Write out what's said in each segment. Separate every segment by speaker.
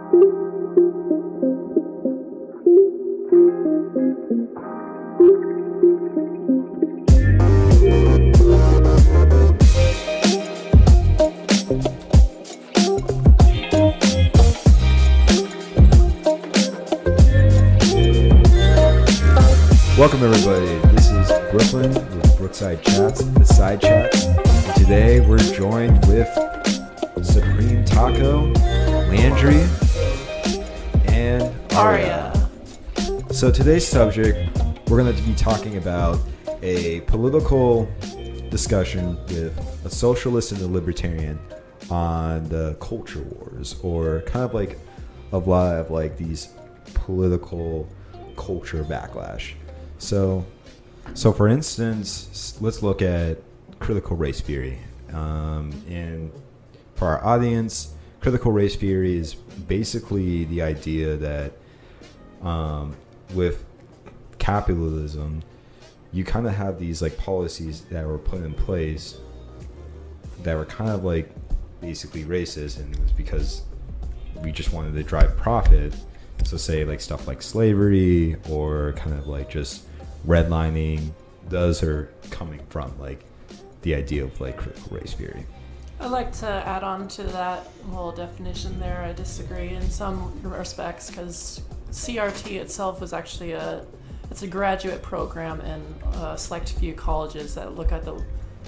Speaker 1: Welcome everybody, this is Brooklyn with Brookside Chats, the Side Chats, and today we're joined with Supreme Taco, Landry, and Aria. So today's subject, we're going to be talking about a political discussion with a socialist and a libertarian on the culture wars, or kind of like a lot of like these political culture backlash. So for instance, let's look at critical race theory. And for our audience, critical race theory is basically the idea that with capitalism, you kind of have these like policies that were put in place that were kind of like basically racist, and it was because we just wanted to drive profit. So say like stuff like slavery or kind of like just redlining, those are coming from like the idea of like critical race theory.
Speaker 2: I'd like to add on to that little definition there. I disagree in some respects because CRT itself is actually it's a graduate program in a select few colleges that look at the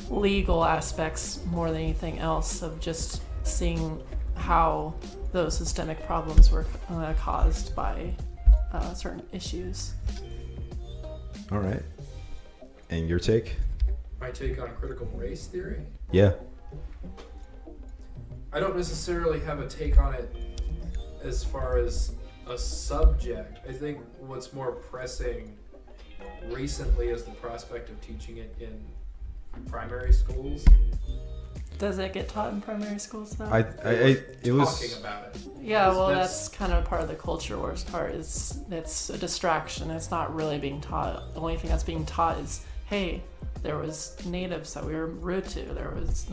Speaker 2: legal aspects more than anything else of just seeing how those systemic problems were caused by certain issues.
Speaker 1: All right. And your take?
Speaker 3: My take on critical race theory?
Speaker 1: Yeah.
Speaker 3: I don't necessarily have a take on it as far as a subject. I think what's more pressing recently is the prospect of teaching it in primary schools.
Speaker 2: Does it get taught in primary schools though?
Speaker 3: It was talking about it.
Speaker 2: Yeah, well, that's kind of part of the culture wars part. It's a distraction. It's not really being taught. The only thing that's being taught is, hey, there was natives that we were rude to.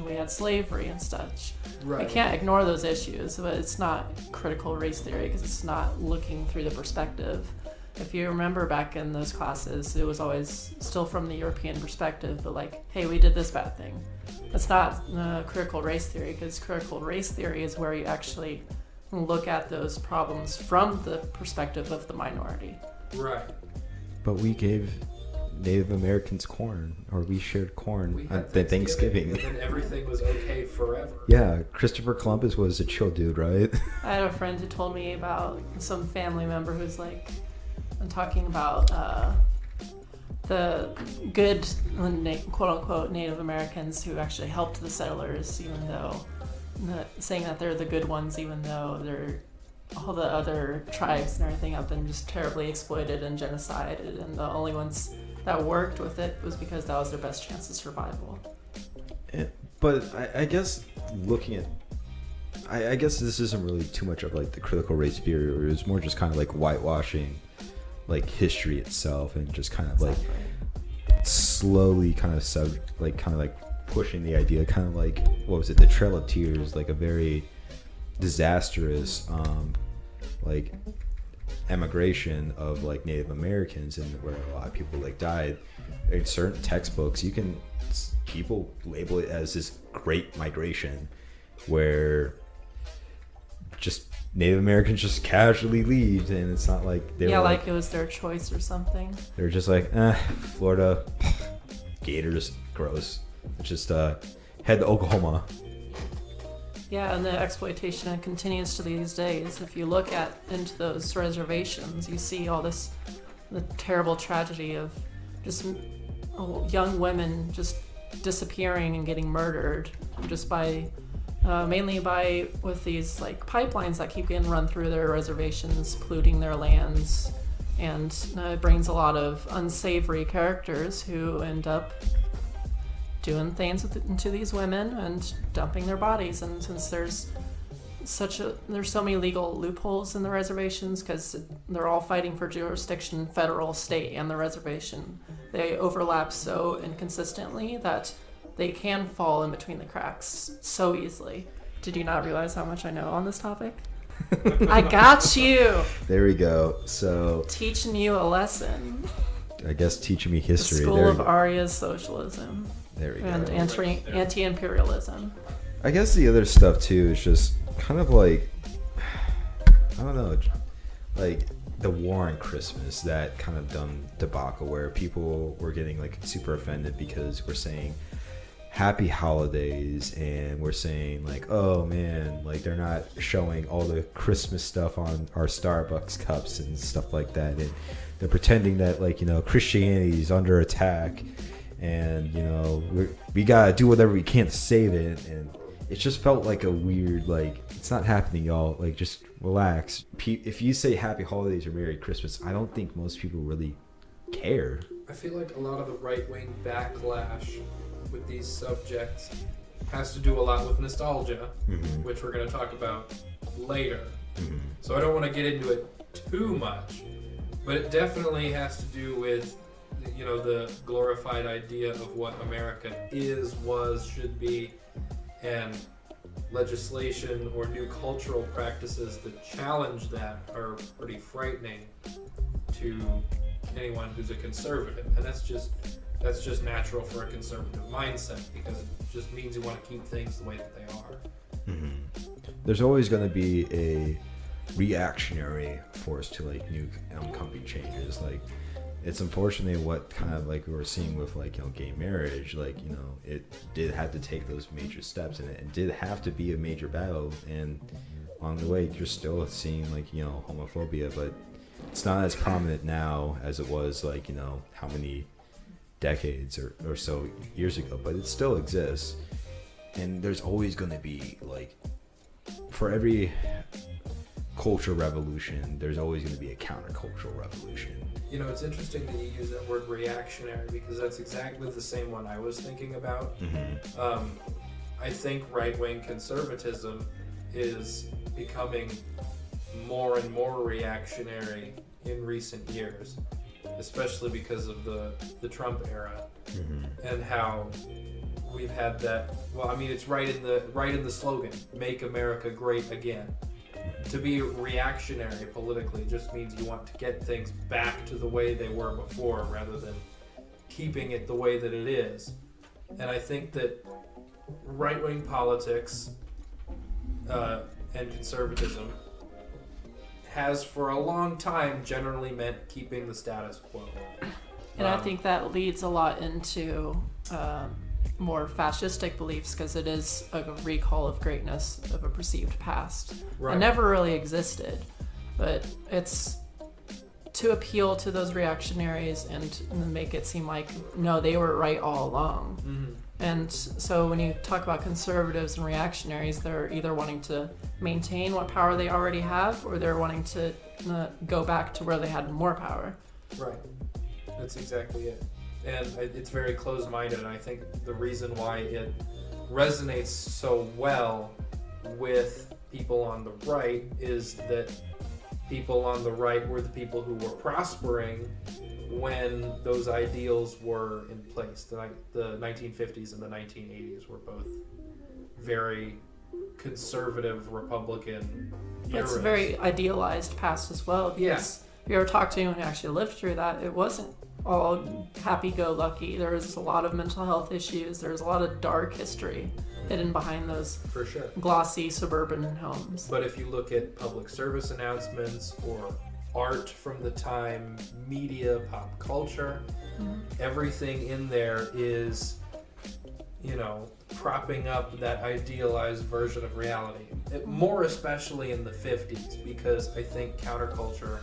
Speaker 2: We had slavery and such.
Speaker 3: Right.
Speaker 2: We can't ignore those issues, but it's not critical race theory because it's not looking through the perspective. If you remember back in those classes, it was always still from the European perspective, but like, hey, we did this bad thing. It's not critical race theory, because critical race theory is where you actually look at those problems from the perspective of the minority.
Speaker 3: Right.
Speaker 1: But we gave Native Americans corn, or we shared corn at Thanksgiving.
Speaker 3: And then everything was okay forever.
Speaker 1: Yeah, Christopher Columbus was a chill dude, right? I
Speaker 2: had a friend who told me about some family member who's like, talking about the good, quote-unquote, Native Americans who actually helped the settlers, even though saying that they're the good ones, even though all the other tribes and everything have been just terribly exploited and genocided, and the only ones that worked with it was because that was their best chance of survival.
Speaker 1: But I guess looking at, I guess this isn't really too much of like the critical race theory, or it's more just kind of like whitewashing like history itself, and just kind of like slowly kind of pushing the idea, kind of like, what was it, the Trail of Tears, like a very disastrous like emigration of like Native Americans, and where a lot of people like died. In certain textbooks, people label it as this great migration where just Native Americans just casually leave, and it's not like they're
Speaker 2: like it was their choice or something.
Speaker 1: They're just like, Florida, gators, gross. Just head to Oklahoma.
Speaker 2: Yeah, and the exploitation continues to these days. If you look into those reservations, you see all the terrible tragedy of just young women just disappearing and getting murdered just by mainly with these like pipelines that keep getting run through their reservations, polluting their lands, and it brings a lot of unsavory characters who end up doing things to these women and dumping their bodies. And since there's so many legal loopholes in the reservations, because they're all fighting for jurisdiction, federal, state, and the reservation, they overlap so inconsistently that they can fall in between the cracks so easily. Did you not realize how much I know on this topic? I got you.
Speaker 1: There we go. So
Speaker 2: Teaching you a lesson.
Speaker 1: I guess teaching me history.
Speaker 2: The school
Speaker 1: there
Speaker 2: of Aria's socialism.
Speaker 1: There we
Speaker 2: And
Speaker 1: go.
Speaker 2: anti-imperialism.
Speaker 1: I guess the other stuff too is just kind of like, I don't know, like the war on Christmas, that kind of dumb debacle where people were getting like super offended because we're saying happy holidays and we're saying like, oh man, like they're not showing all the Christmas stuff on our Starbucks cups and stuff like that, and they're pretending that like, you know, Christianity is under attack and, you know, we gotta do whatever we can to save it. And it just felt like a weird, like, it's not happening, y'all, like, just relax. If you say happy holidays or Merry Christmas, I don't think most people really care.
Speaker 3: I feel like a lot of the right-wing backlash with these subjects has to do a lot with nostalgia, which we're going to talk about later. So I don't want to get into it too much, but it definitely has to do with, you know, the glorified idea of what America is, was, should be, and legislation or new cultural practices that challenge that are pretty frightening to anyone who's a conservative. And that's just natural for a conservative mindset, because it just means you want to keep things the way that they are.
Speaker 1: There's always going to be a reactionary force to like new coming changes. Like, it's unfortunately what kind of like we were seeing with like, you know, gay marriage. Like, you know, it did have to take those major steps, and it did have to be a major battle. And on the way, you're still seeing like, you know, homophobia, but it's not as prominent now as it was like, you know, how many decades or so years ago, but it still exists. And there's always going to be like, for every culture revolution, there's always going to be a countercultural revolution.
Speaker 3: You know, it's interesting that you use that word reactionary, because that's exactly the same one I was thinking about. I think right-wing conservatism is becoming more and more reactionary in recent years, especially because of the Trump era, and how we've had that. Well, I mean, it's right in the slogan, "Make America Great Again." To be reactionary politically just means you want to get things back to the way they were before, rather than keeping it the way that it is. And I think that right-wing politics and conservatism has for a long time generally meant keeping the status quo.
Speaker 2: And I think that leads a lot into more fascistic beliefs, because it is a recall of greatness of a perceived past.
Speaker 3: Right.
Speaker 2: It never really existed, but it's to appeal to those reactionaries and make it seem like, no, they were right all along. And so when you talk about conservatives and reactionaries, they're either wanting to maintain what power they already have, or they're wanting to go back to where they had more power.
Speaker 3: Right. That's exactly it. And it's very closed-minded, and I think the reason why it resonates so well with people on the right is that people on the right were the people who were prospering when those ideals were in place. The 1950s and the 1980s were both very conservative Republican eras.
Speaker 2: It's a very idealized past as well, because if you ever talk to anyone who actually lived through that, it wasn't all happy-go-lucky. There was a lot of mental health issues. There was a lot of dark history hidden behind those
Speaker 3: For sure.
Speaker 2: glossy suburban homes.
Speaker 3: But if you look at public service announcements or art from the time, media, pop culture, everything in there is, you know, propping up that idealized version of reality. More especially in the 50s, because I think counterculture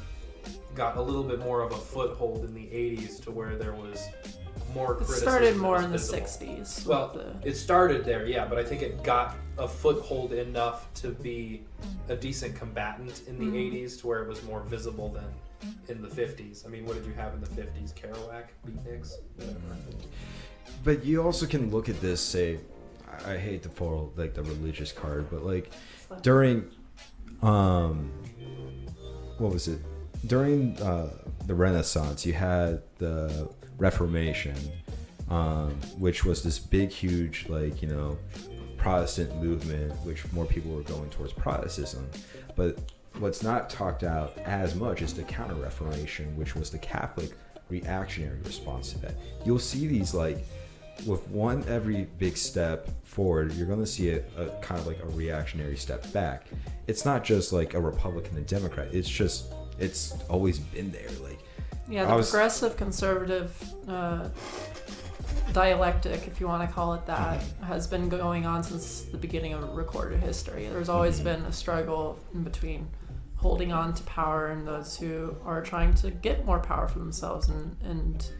Speaker 3: got a little bit more of a foothold in the 80s, to where there was more
Speaker 2: It
Speaker 3: criticism.
Speaker 2: started more in the
Speaker 3: visible.
Speaker 2: 60s.
Speaker 3: Well, it started there, yeah, but I think it got a foothold enough to be a decent combatant in the 80s, to where it was more visible than in the 50s. I mean, what did you have in the 50s? Kerouac, beatniks, whatever.
Speaker 1: But you also can look at this, say, I hate to pull like the religious card, but like during, what was it? During the Renaissance, you had the Reformation, which was this big, huge, like, you know, Protestant movement, which more people were going towards Protestantism. But what's not talked out as much is the Counter-Reformation, which was the Catholic reactionary response to that. You'll see these like, with one every big step forward, you're going to see a kind of like a reactionary step back. It's not just like a Republican and Democrat. It's always been there. Like,
Speaker 2: yeah, the progressive conservative dialectic, if you want to call it that, has been going on since the beginning of recorded history. There's always been a struggle in between holding on to power and those who are trying to get more power for themselves and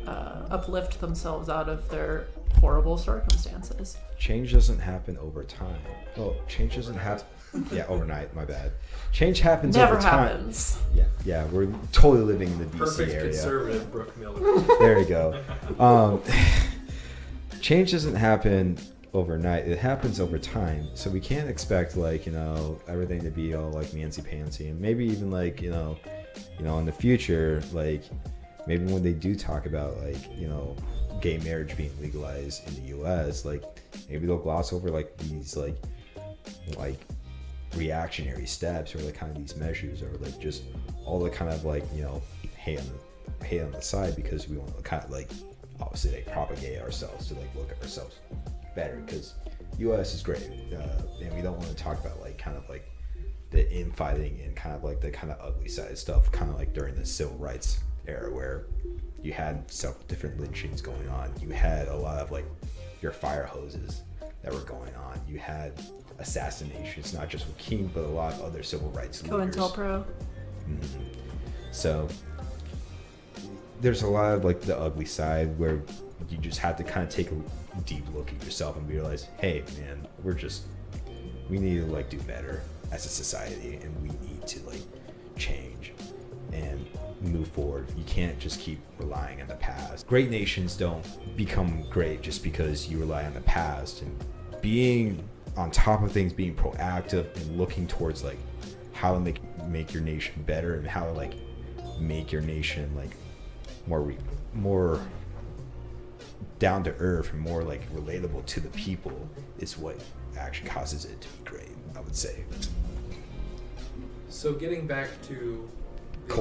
Speaker 2: uplift themselves out of their horrible circumstances.
Speaker 1: Change doesn't happen over time. Well, change doesn't happen. Yeah, overnight. My bad. Change happens
Speaker 2: Never
Speaker 1: over time.
Speaker 2: happens.
Speaker 1: Yeah. We're totally living in the DC
Speaker 3: Perfect
Speaker 1: area.
Speaker 3: conservative, Brooke Miller.
Speaker 1: There you go. Change doesn't happen overnight. It happens over time. So we can't expect like, everything to be all like mancy-pantsy, and maybe even like, in the future, like maybe when they do talk about like, gay marriage being legalized in the US, like maybe they'll gloss over like these like reactionary steps, or like kind of these measures, or like just all the kind of like, hate on the side, because we want to kind of like obviously like propagate ourselves to like look at ourselves better, because US is great, and we don't want to talk about like kind of like the infighting and kind of like the kind of ugly side stuff, kind of like during the civil rights era, where you had several different lynchings going on. You had a lot of like your fire hoses that were going on. You had assassinations, not just with King, but a lot of other civil rights leaders.
Speaker 2: COINTELPRO.
Speaker 1: So there's a lot of like the ugly side where you just have to kind of take a deep look at yourself and realize, hey man, we need to like do better as a society, and we need to like change and move forward. You can't just keep relying on the past. Great nations don't become great just because you rely on the past. And being on top of things, being proactive and looking towards like how to make your nation better, and how to like make your nation like more down to earth and more like relatable to the people, is what actually causes it to be great, I would say.
Speaker 3: So getting back to the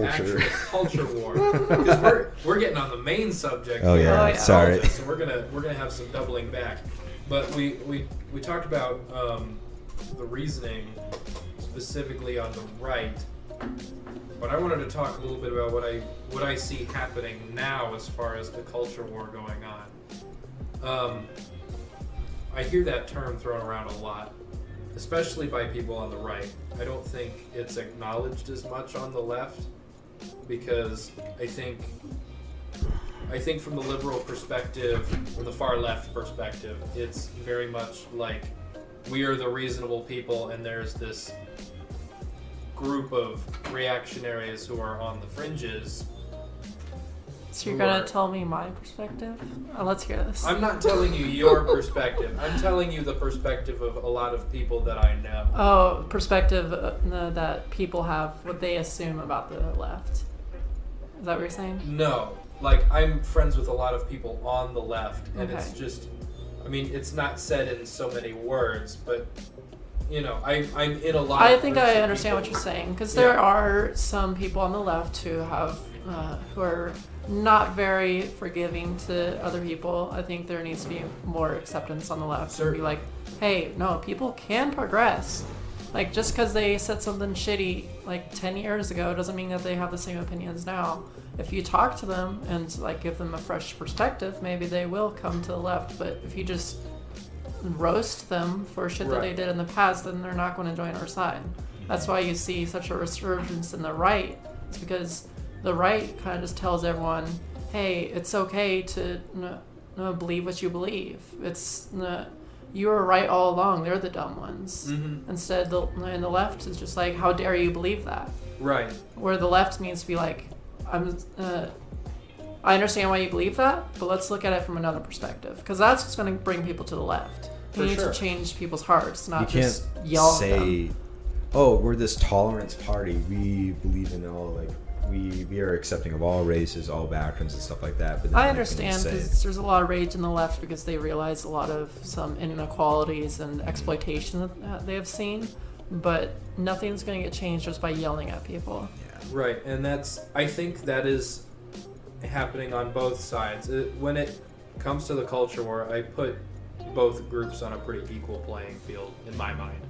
Speaker 1: culture
Speaker 3: war, because we're getting on the main subject.
Speaker 1: Oh yeah, sorry.
Speaker 3: So we're gonna have some doubling back, but we talked about the reasoning specifically on the right, but I wanted to talk a little bit about what I see happening now as far as the culture war going on. I hear that term thrown around a lot, especially by people on the right. I don't think it's acknowledged as much on the left, because I think from the liberal perspective, from the far left perspective, it's very much like we are the reasonable people, and there's this group of reactionaries who are on the fringes.
Speaker 2: So you're going to tell me my perspective? Let's hear this.
Speaker 3: I'm not telling you your perspective. I'm telling you the perspective of a lot of people that I know.
Speaker 2: Oh, perspective that people have, what they assume about the left. Is that what you're saying?
Speaker 3: No. Like, I'm friends with a lot of people on the left, and
Speaker 2: Okay.
Speaker 3: it's just, I mean, it's not said in so many words, but, I'm in a lot of
Speaker 2: I think
Speaker 3: groups
Speaker 2: I
Speaker 3: of
Speaker 2: understand what
Speaker 3: people.
Speaker 2: you're saying, because
Speaker 3: Yeah.
Speaker 2: there are some people on the left who have, who are not very forgiving to other people. I think there needs to be more acceptance on the left. And be like, hey, no, people can progress. Like, just because they said something shitty like 10 years ago doesn't mean that they have the same opinions now. If you talk to them and like give them a fresh perspective, maybe they will come to the left. But if you just roast them for shit that they did in the past, then they're not going to join our side. That's why you see such a resurgence in the right. It's because the right kind of just tells everyone, hey, it's okay to believe what you believe. It's you were right all along. They're the dumb ones.
Speaker 3: Mm-hmm.
Speaker 2: Instead, and the left is just like, how dare you believe that?
Speaker 3: Right.
Speaker 2: Where the left needs to be like, I understand why you believe that, but let's look at it from another perspective, because that's what's going to bring people to the left. You need to change people's hearts, not just yell at them.
Speaker 1: Oh, we're this tolerance party. We believe in all like we are accepting of all races, all backgrounds, and stuff like that. But then
Speaker 2: I understand, because there's a lot of rage in the left because they realize a lot of some inequalities and exploitation that they have seen. but nothing's going to get changed just by yelling at people.
Speaker 3: Right, and I think that is happening on both sides. When it comes to the culture war, I put both groups on a pretty equal playing field in my mind.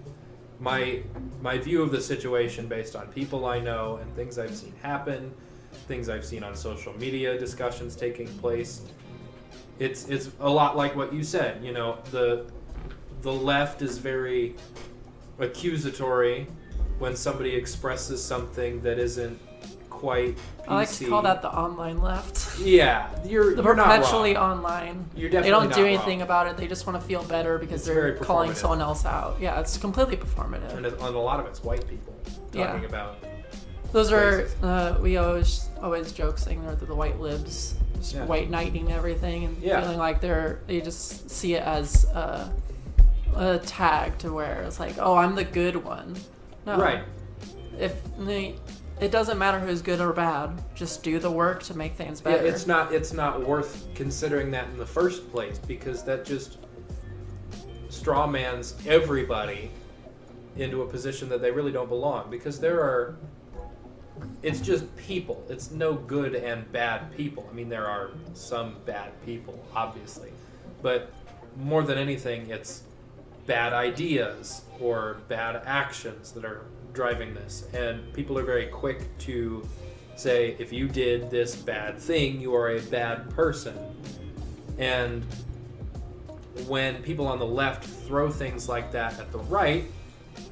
Speaker 3: My view of the situation based on people I know and things I've seen happen, things I've seen on social media, discussions taking place, it's a lot like what you said. You know, the left is very accusatory when somebody expresses something that isn't quite PC.
Speaker 2: I like to call that the online left.
Speaker 3: Yeah, you're
Speaker 2: perpetually
Speaker 3: not wrong.
Speaker 2: online.
Speaker 3: You're definitely
Speaker 2: they don't
Speaker 3: not
Speaker 2: do anything
Speaker 3: wrong.
Speaker 2: about it. They just want to feel better because
Speaker 3: It's
Speaker 2: they're
Speaker 3: very
Speaker 2: calling
Speaker 3: performative.
Speaker 2: someone else out. Yeah, it's completely performative.
Speaker 3: And a lot of it's white people talking
Speaker 2: Yeah.
Speaker 3: about.
Speaker 2: Those
Speaker 3: places.
Speaker 2: are we always joke saying they're the white libs, just
Speaker 3: Yeah.
Speaker 2: white knighting everything and
Speaker 3: Yeah.
Speaker 2: feeling like they just see it as a tag to wear. It's like, oh, I'm the good one. No.
Speaker 3: Right.
Speaker 2: It doesn't matter who's good or bad. Just do the work to make things better.
Speaker 3: Yeah, it's not worth considering that in the first place, because that just strawmans everybody into a position that they really don't belong, because it's just people. It's no good and bad people. I mean, there are some bad people, obviously, but more than anything, it's bad ideas or bad actions that are driving this. And people are very quick to say, if you did this bad thing, you are a bad person. And when people on the left throw things like that at the right,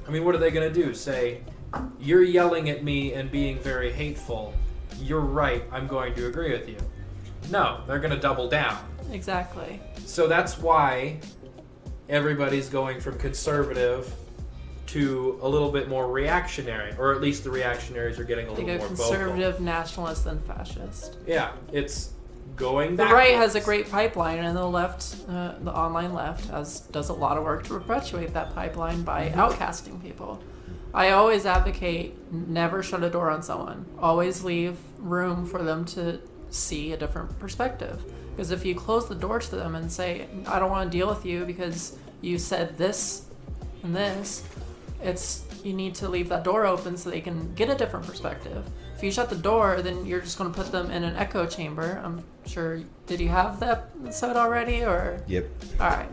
Speaker 3: I mean, what are they going to do? Say, you're yelling at me and being very hateful. You're right. I'm going to agree with you. No, they're going to double down.
Speaker 2: Exactly.
Speaker 3: So that's why everybody's going from conservative to a little bit more reactionary, or at least the reactionaries are getting a
Speaker 2: They
Speaker 3: little
Speaker 2: go
Speaker 3: more
Speaker 2: conservative, nationalist, and fascist.
Speaker 3: Yeah, it's going
Speaker 2: The
Speaker 3: backwards.
Speaker 2: right has a great pipeline, and the left, the online left, does a lot of work to perpetuate that pipeline by outcasting people. I always advocate never shut a door on someone. Always leave room for them to see a different perspective. Because if you close the door to them and say, I don't want to deal with you because you said this and this, you need to leave that door open so they can get a different perspective. If you shut the door, then you're just going to put them in an echo chamber. I'm sure, did you have that episode already? Or?
Speaker 1: Yep.
Speaker 2: All right.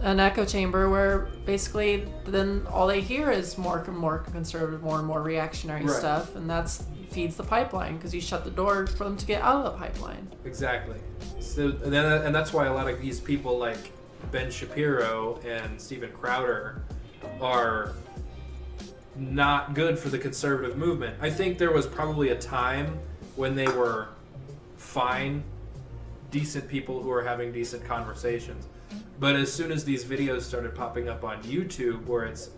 Speaker 2: An echo chamber where basically then all they hear is more conservative, more and more reactionary
Speaker 3: Right.
Speaker 2: stuff, and that's feeds the pipeline because you shut the door for them to get out of the pipeline.
Speaker 3: Exactly. So, and that's why a lot of these people like Ben Shapiro and Steven Crowder are not good for the conservative movement. I think there was probably a time when they were fine, decent people who were having decent conversations. But as soon as these videos started popping up on YouTube where it's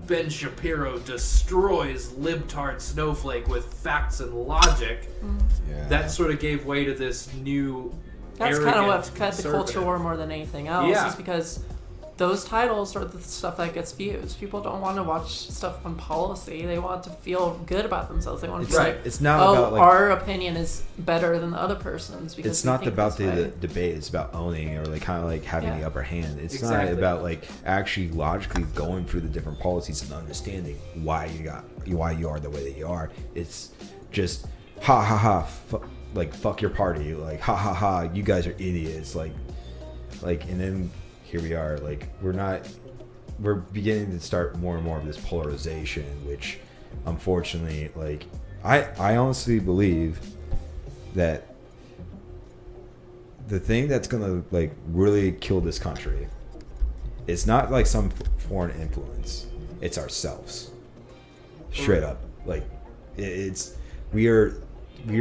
Speaker 3: Ben Shapiro destroys libtard snowflake with facts and logic,
Speaker 1: Yeah.
Speaker 3: that sort of gave way to this new
Speaker 2: That's kind of what fed the
Speaker 3: conservative.
Speaker 2: culture war more than anything else.
Speaker 3: Yeah.
Speaker 2: Is because those titles are the stuff that gets views. People don't want to watch stuff on policy. They want to feel good about themselves. They want to
Speaker 1: It's
Speaker 2: feel
Speaker 3: Right.
Speaker 2: like,
Speaker 1: It's not
Speaker 2: oh,
Speaker 1: about like
Speaker 2: our opinion is better than the other person's. Because
Speaker 1: it's
Speaker 2: we
Speaker 1: not
Speaker 2: think
Speaker 1: about
Speaker 2: this
Speaker 1: the
Speaker 2: way.
Speaker 1: debate. It's about owning or like kind of like having
Speaker 2: Yeah.
Speaker 1: the upper hand. It's
Speaker 3: Exactly.
Speaker 1: not about like actually logically going through the different policies and understanding why you are the way that you are. It's just ha ha ha, like fuck your party, like ha ha ha, you guys are idiots, like, and then here we are, like we're beginning to start more and more of this polarization, which unfortunately, like I honestly believe that the thing that's gonna like really kill this country, it's not like some foreign influence, it's ourselves. Straight up, like it's we are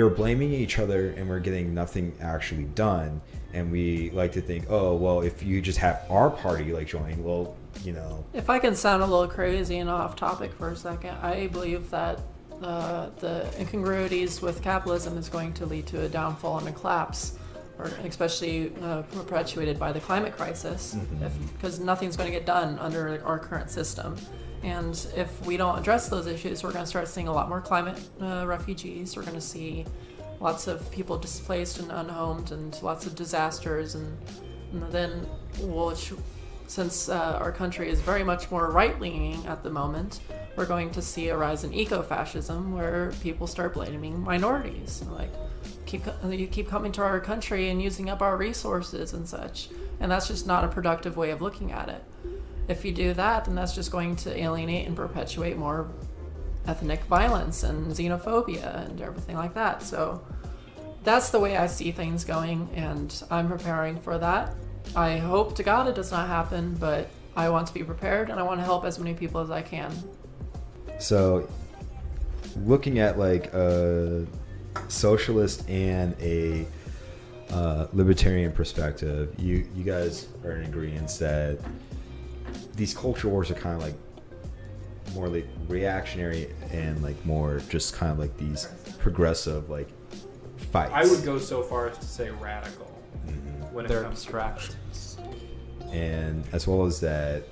Speaker 1: blaming each other and we're getting nothing actually done. And we like to think, oh well, if you just have our party like join, well, you know.
Speaker 2: If I can sound a little crazy and off topic for a second, I believe that the incongruities with capitalism is going to lead to a downfall and a collapse, or especially perpetuated by the climate crisis, because nothing's going to get done under our current system. And if we don't address those issues, we're going to start seeing a lot more climate refugees. We're going to see lots of people displaced and unhomed, and lots of disasters, and then we'll since our country is very much more right-leaning at the moment, we're going to see a rise in eco-fascism where people start blaming minorities. Like, you keep coming to our country and using up our resources and such. And that's just not a productive way of looking at it. If you do that, then that's just going to alienate and perpetuate more ethnic violence and xenophobia and everything like that. So that's the way I see things going, and I'm preparing for that. I hope to God it does not happen, but I want to be prepared, and I want to help as many people as I can.
Speaker 1: So, looking at like a socialist and a libertarian perspective, you guys are in agreement that these culture wars are kind of like more like reactionary and like more just kind of like these progressive like fights.
Speaker 3: I would go so far as to say radical when
Speaker 4: They're
Speaker 3: it comes
Speaker 4: abstractions.
Speaker 1: And as well as that,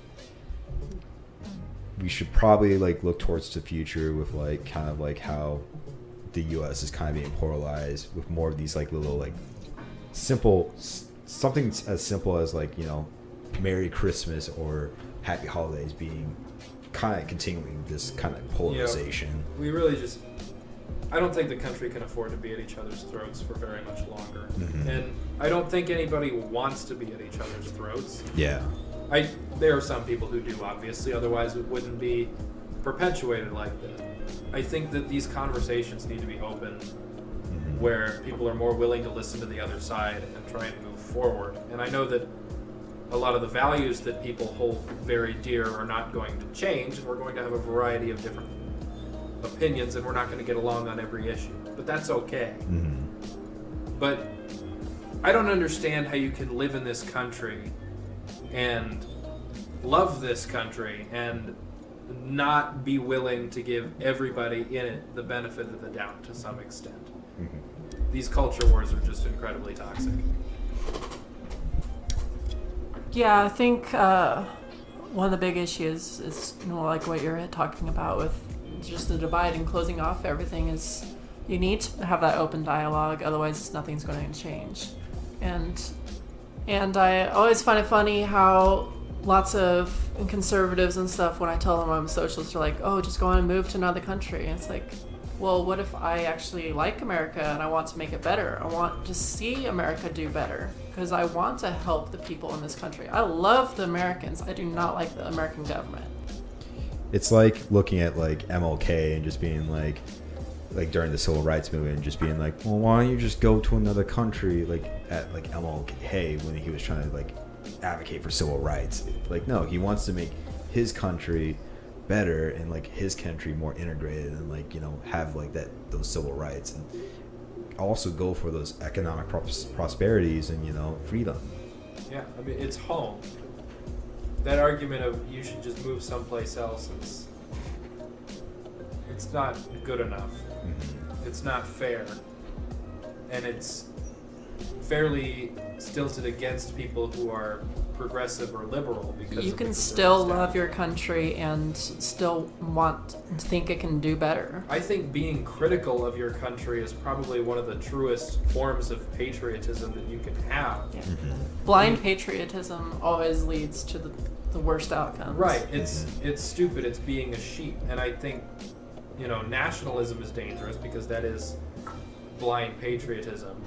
Speaker 1: we should probably like look towards the future with like kind of like how the U.S. is kind of being polarized with more of these like little like simple something as simple as like, you know, Merry Christmas or Happy Holidays being kind of continuing this kind of polarization.
Speaker 3: Yeah, we really just, I don't think the country can afford to be at each other's throats for very much longer. And I don't think anybody wants to be at each other's throats.
Speaker 1: Yeah.
Speaker 3: There are some people who do, obviously, otherwise it wouldn't be perpetuated like this. I think that these conversations need to be open where people are more willing to listen to the other side and try and move forward. And I know that a lot of the values that people hold very dear are not going to change, and we're going to have a variety of different opinions, and we're not going to get along on every issue. But that's okay. But I don't understand how you can live in this country and love this country and not be willing to give everybody in it the benefit of the doubt to some extent. These culture wars are just incredibly toxic.
Speaker 2: Yeah, I think one of the big issues is, you know, like what you're talking about with just the divide and closing off everything is you need to have that open dialogue, otherwise nothing's going to change. And I always find it funny how lots of conservatives and stuff, when I tell them I'm a socialist, are like, oh, just go on and move to another country. And it's like, well, what if I actually like America and I want to make it better? I want to see America do better because I want to help the people in this country. I love the Americans. I do not like the American government.
Speaker 1: It's like looking at like MLK and just being like during the civil rights movement and just being like, well, why don't you just go to another country, like at like MLK when he was trying to like advocate for civil rights. Like, no, he wants to make his country better and like his country more integrated and like, you know, have like those civil rights and also go for those economic prosperities and, you know, freedom.
Speaker 3: Yeah, I mean, it's home. That argument of you should just move someplace else is, it's not good enough. It's not fair. And it's fairly stilted against people who are progressive or liberal, because
Speaker 2: you can still love your country and still want to think it can do better.
Speaker 3: I think being critical of your country is probably one of the truest forms of patriotism that you can have.
Speaker 2: Yeah. Blind patriotism always leads to the worst outcomes.
Speaker 3: Right. It's stupid. It's being a sheep. And I think, you know, nationalism is dangerous because that is blind patriotism.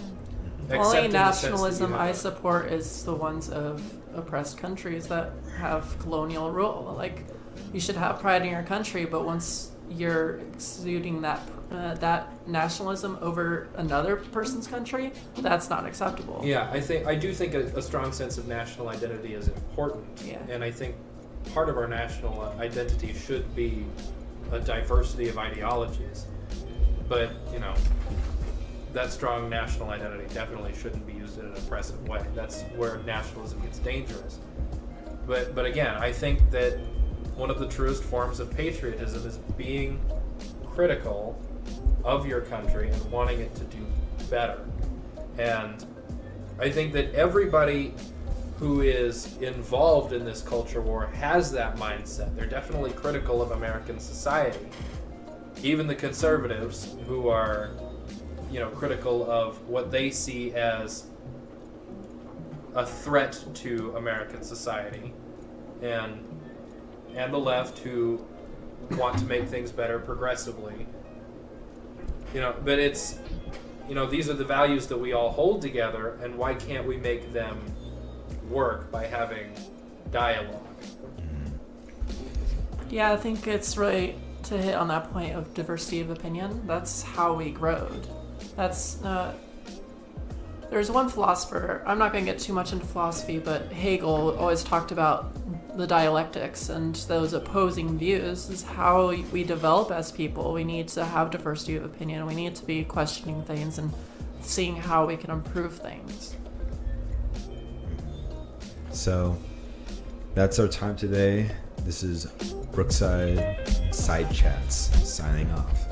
Speaker 2: Only nationalism I support is the ones of oppressed countries that have colonial rule. Like, you should have pride in your country, but once you're exuding that nationalism over another person's country, that's not acceptable.
Speaker 3: Yeah, I do think a strong sense of national identity is important.
Speaker 2: Yeah.
Speaker 3: And I think part of our national identity should be a diversity of ideologies. But, you know, that strong national identity definitely shouldn't be used in an oppressive way. That's where nationalism gets dangerous. But again, I think that one of the truest forms of patriotism is being critical of your country and wanting it to do better. And I think that everybody who is involved in this culture war has that mindset. They're definitely critical of American society. Even the conservatives who are, you know, critical of what they see as a threat to American society and the left who want to make things better progressively. But it's, these are the values that we all hold together, and why can't we make them work by having dialogue?
Speaker 2: Yeah, I think it's really to hit on that point of diversity of opinion. That's how we growed. There's one philosopher, I'm not going to get too much into philosophy, but Hegel always talked about the dialectics, and those opposing views is how we develop as people. We need to have diversity of opinion. We need to be questioning things and seeing how we can improve things.
Speaker 1: So that's our time today. This is Brookside Side Chats signing off.